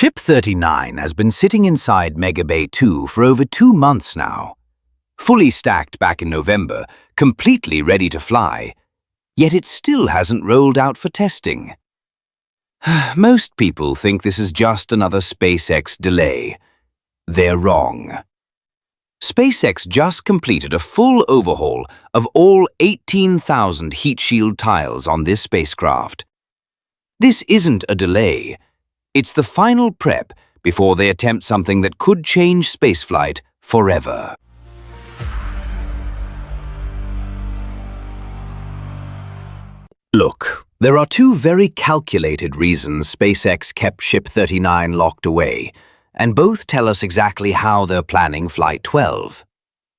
Ship 39 has been sitting inside Mega Bay 2 for over 2 months now. Fully stacked back in November, completely ready to fly, yet it still hasn't rolled out for testing. Most people think this is just another SpaceX delay. They're wrong. SpaceX just completed a full overhaul of all 18,000 heat shield tiles on this spacecraft. This isn't a delay. It's the final prep before they attempt something that could change spaceflight forever. Look, there are 2 very calculated reasons SpaceX kept Ship 39 locked away, and both tell us exactly how they're planning Flight 12.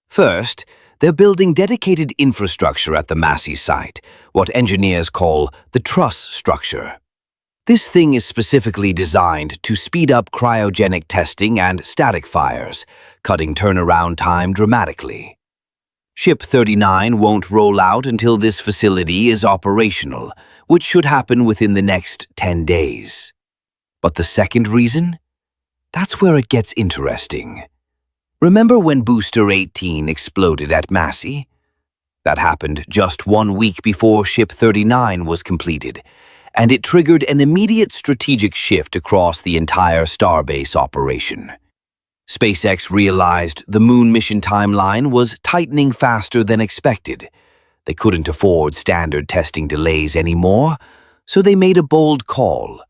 First, they're building dedicated infrastructure at the Massey site, what engineers call the truss structure. This thing is specifically designed to speed up cryogenic testing and static fires, cutting turnaround time dramatically. Ship 39 won't roll out until this facility is operational, which should happen within the next 10 days. But the second reason? That's where it gets interesting. Remember when Booster 18 exploded at Massey? That happened just 1 week before Ship 39 was completed, and it triggered an immediate strategic shift across the entire Starbase operation. SpaceX realized the moon mission timeline was tightening faster than expected. They couldn't afford standard testing delays anymore, so they made a bold call.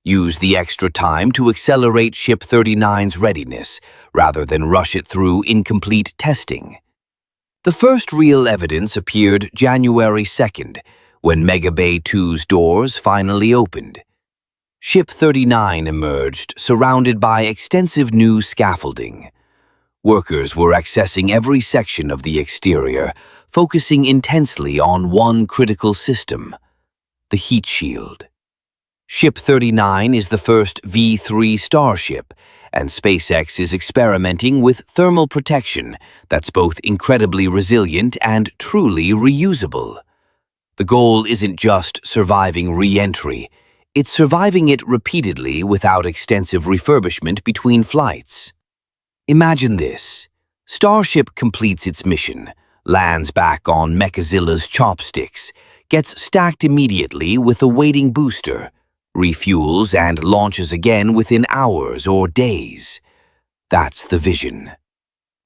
Use the extra time to accelerate Ship 39's readiness, rather than rush it through incomplete testing. The first real evidence appeared January 2nd, when Mega Bay 2's doors finally opened. Ship 39 emerged, surrounded by extensive new scaffolding. Workers were accessing every section of the exterior, focusing intensely on one critical system, the heat shield. Ship 39 is the first V3 Starship, and SpaceX is experimenting with thermal protection that's both incredibly resilient and truly reusable. The goal isn't just surviving re-entry, it's surviving it repeatedly without extensive refurbishment between flights. Imagine this. Starship completes its mission, lands back on Mechazilla's chopsticks, gets stacked immediately with a waiting booster, refuels and launches again within hours or days. That's the vision.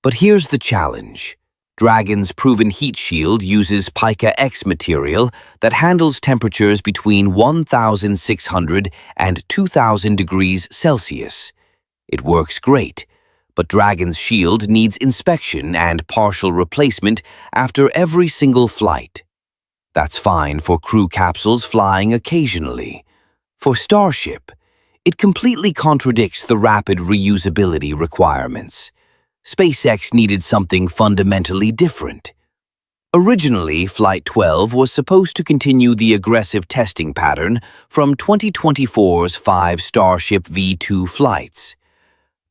But here's the challenge. Dragon's proven heat shield uses Pica X material that handles temperatures between 1,600 and 2,000 degrees Celsius. It works great, but Dragon's shield needs inspection and partial replacement after every single flight. That's fine for crew capsules flying occasionally. For Starship, it completely contradicts the rapid reusability requirements. SpaceX needed something fundamentally different. Originally, Flight 12 was supposed to continue the aggressive testing pattern from 2024's 5 Starship V2 flights.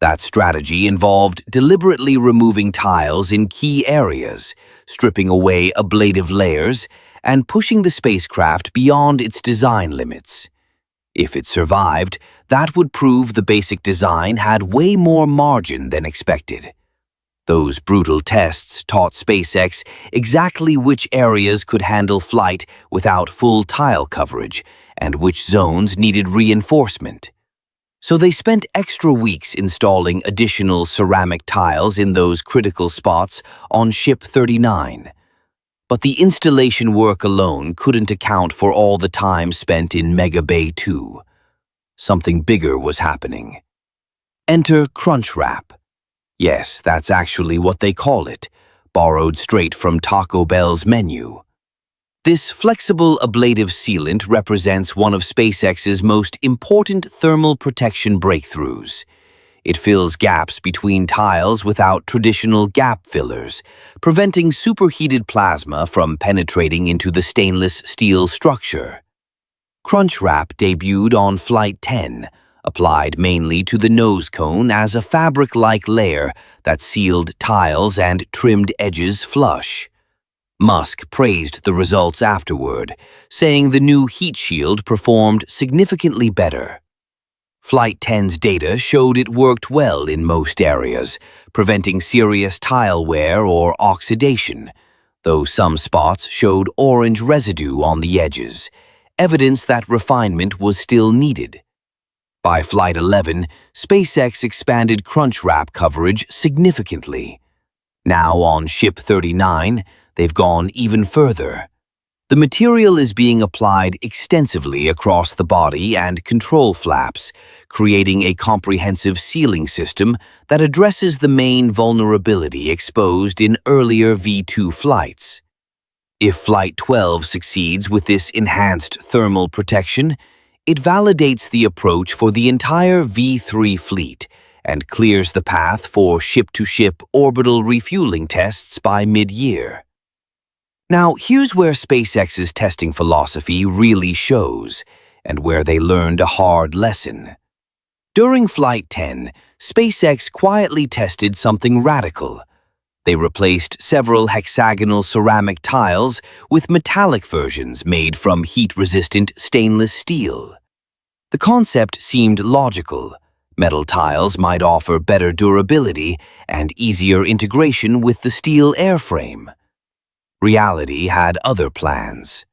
That strategy involved deliberately removing tiles in key areas, stripping away ablative layers, and pushing the spacecraft beyond its design limits. If it survived, that would prove the basic design had way more margin than expected. Those brutal tests taught SpaceX exactly which areas could handle flight without full tile coverage and which zones needed reinforcement. So they spent extra weeks installing additional ceramic tiles in those critical spots on Ship 39. But the installation work alone couldn't account for all the time spent in Mega Bay 2. Something bigger was happening. Enter Crunch Wrap. Yes, that's actually what they call it, borrowed straight from Taco Bell's menu. This flexible ablative sealant represents one of SpaceX's most important thermal protection breakthroughs. It fills gaps between tiles without traditional gap fillers, preventing superheated plasma from penetrating into the stainless steel structure. Crunch Wrap debuted on Flight 10, applied mainly to the nose cone as a fabric-like layer that sealed tiles and trimmed edges flush. Musk praised the results afterward, saying the new heat shield performed significantly better. Flight 10's data showed it worked well in most areas, preventing serious tile wear or oxidation, though some spots showed orange residue on the edges, evidence that refinement was still needed. By Flight 11, SpaceX expanded crunch wrap coverage significantly. Now on Ship 39, they've gone even further. The material is being applied extensively across the body and control flaps, creating a comprehensive sealing system that addresses the main vulnerability exposed in earlier V2 flights. If Flight 12 succeeds with this enhanced thermal protection, it validates the approach for the entire V3 fleet and clears the path for ship-to-ship orbital refueling tests by mid-year. Now, here's where SpaceX's testing philosophy really shows, and where they learned a hard lesson. During Flight 10, SpaceX quietly tested something radical. They replaced several hexagonal ceramic tiles with metallic versions made from heat-resistant stainless steel. The concept seemed logical. Metal tiles might offer better durability and easier integration with the steel airframe. Reality had other plans.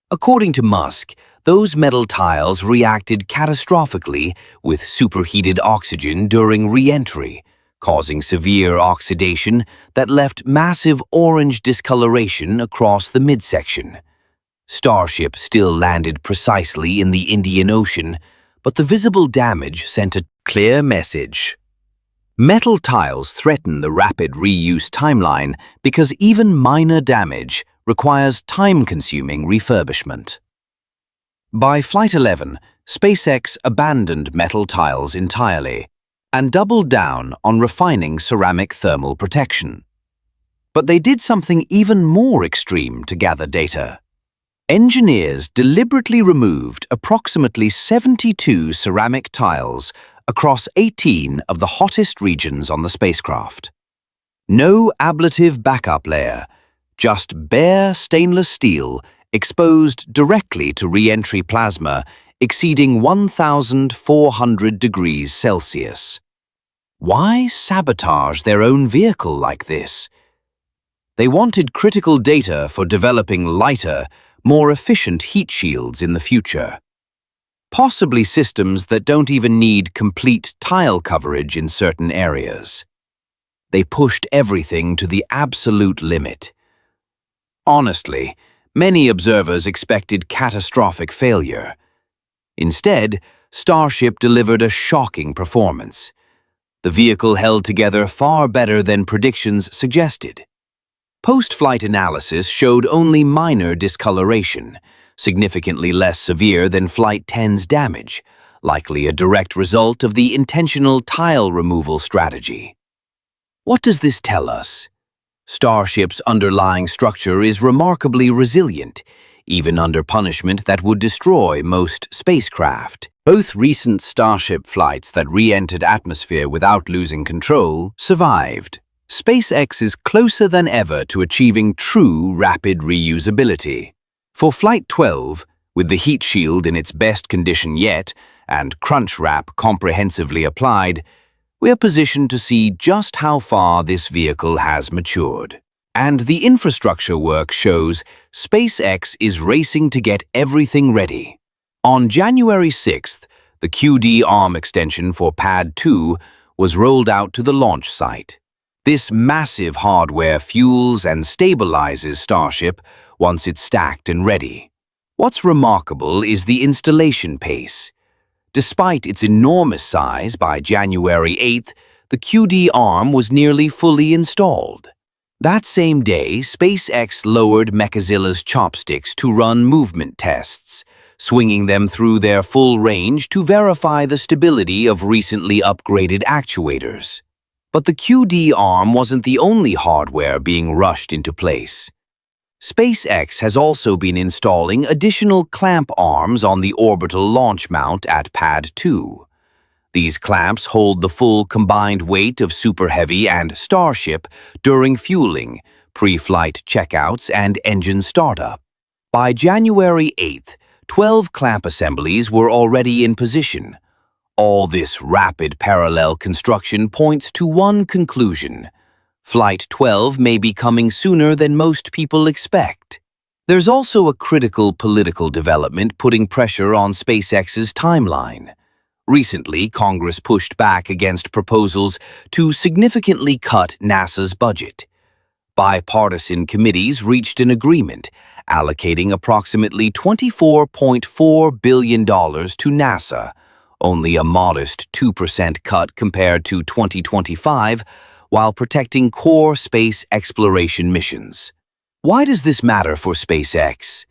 According to Musk, those metal tiles reacted catastrophically with superheated oxygen during reentry, causing severe oxidation that left massive orange discoloration across the midsection. Starship still landed precisely in the Indian Ocean, but the visible damage sent a clear message. Metal tiles threaten the rapid reuse timeline because even minor damage requires time-consuming refurbishment. By Flight 11, SpaceX abandoned metal tiles entirely and doubled down on refining ceramic thermal protection. But they did something even more extreme to gather data. Engineers deliberately removed approximately 72 ceramic tiles across 18 of the hottest regions on the spacecraft. No ablative backup layer, just bare stainless steel exposed directly to re-entry plasma exceeding 1,400 degrees Celsius. Why sabotage their own vehicle like this? They wanted critical data for developing lighter, more efficient heat shields in the future. Possibly systems that don't even need complete tile coverage in certain areas. They pushed everything to the absolute limit. Honestly, many observers expected catastrophic failure. Instead, Starship delivered a shocking performance. The vehicle held together far better than predictions suggested. Post-flight analysis showed only minor discoloration, significantly less severe than Flight 10's damage, likely a direct result of the intentional tile removal strategy. What does this tell us? Starship's underlying structure is remarkably resilient, even under punishment that would destroy most spacecraft. Both recent Starship flights that re-entered atmosphere without losing control survived. SpaceX is closer than ever to achieving true rapid reusability. For Flight 12, with the heat shield in its best condition yet and crunch wrap comprehensively applied, we are positioned to see just how far this vehicle has matured. And the infrastructure work shows SpaceX is racing to get everything ready. On January 6th, the QD arm extension for Pad 2 was rolled out to the launch site. This massive hardware fuels and stabilizes Starship once it's stacked and ready. What's remarkable is the installation pace. Despite its enormous size, by January 8th, the QD arm was nearly fully installed. That same day, SpaceX lowered Mechazilla's chopsticks to run movement tests, swinging them through their full range to verify the stability of recently upgraded actuators. But the QD arm wasn't the only hardware being rushed into place. SpaceX has also been installing additional clamp arms on the orbital launch mount at Pad 2. These clamps hold the full combined weight of Super Heavy and Starship during fueling, pre-flight checkouts, and engine startup. By January 8th, 12 clamp assemblies were already in position, All this rapid parallel construction points to one conclusion. Flight 12 may be coming sooner than most people expect. There's also a critical political development putting pressure on SpaceX's timeline. Recently, Congress pushed back against proposals to significantly cut NASA's budget. Bipartisan committees reached an agreement, allocating approximately $24.4 billion to NASA, only a modest 2% cut compared to 2025, while protecting core space exploration missions. Why does this matter for SpaceX?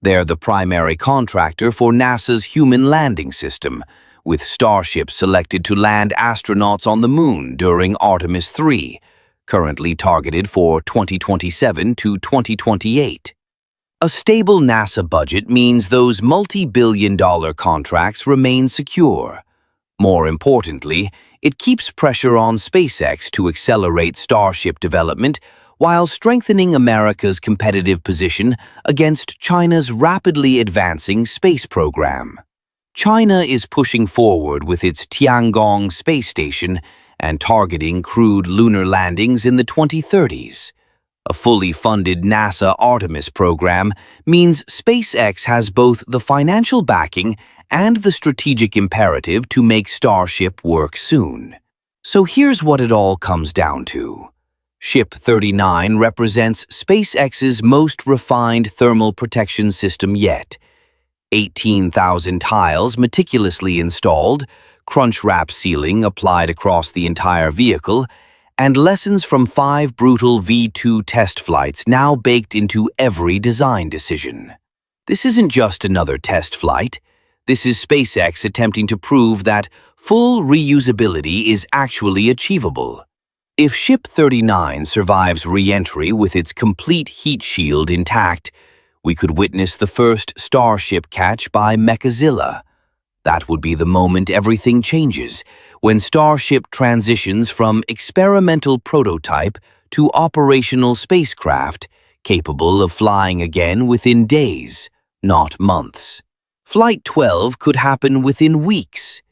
They're the primary contractor for NASA's human landing system, with Starship selected to land astronauts on the Moon during Artemis 3, currently targeted for 2027 to 2028. A stable NASA budget means those multi-billion-dollar contracts remain secure. More importantly, it keeps pressure on SpaceX to accelerate Starship development while strengthening America's competitive position against China's rapidly advancing space program. China is pushing forward with its Tiangong space station and targeting crewed lunar landings in the 2030s. A fully funded NASA Artemis program means SpaceX has both the financial backing and the strategic imperative to make Starship work soon. So here's what it all comes down to. Ship 39 represents SpaceX's most refined thermal protection system yet. 18,000 tiles meticulously installed, crunch-wrap sealing applied across the entire vehicle, and lessons from 5 brutal V2 test flights now baked into every design decision. This isn't just another test flight. This is SpaceX attempting to prove that full reusability is actually achievable. If Ship 39 survives Reentry with its complete heat shield intact, we could witness the first Starship catch by Mechazilla. That would be the moment everything changes, when Starship transitions from experimental prototype to operational spacecraft, capable of flying again within days, not months. Flight 12 could happen within weeks.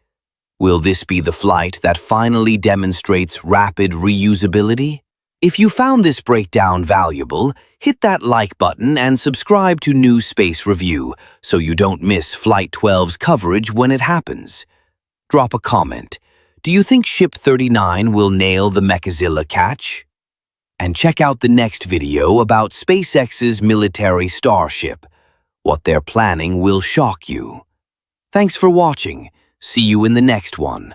Will this be the flight that finally demonstrates rapid reusability? If you found this breakdown valuable, hit that like button and subscribe to New Space Review so you don't miss Flight 12's coverage when it happens. Drop a comment. Do you think Ship 39 will nail the Mechazilla catch? And check out the next video about SpaceX's military Starship. What they're planning will shock you. Thanks for watching. See you in the next one.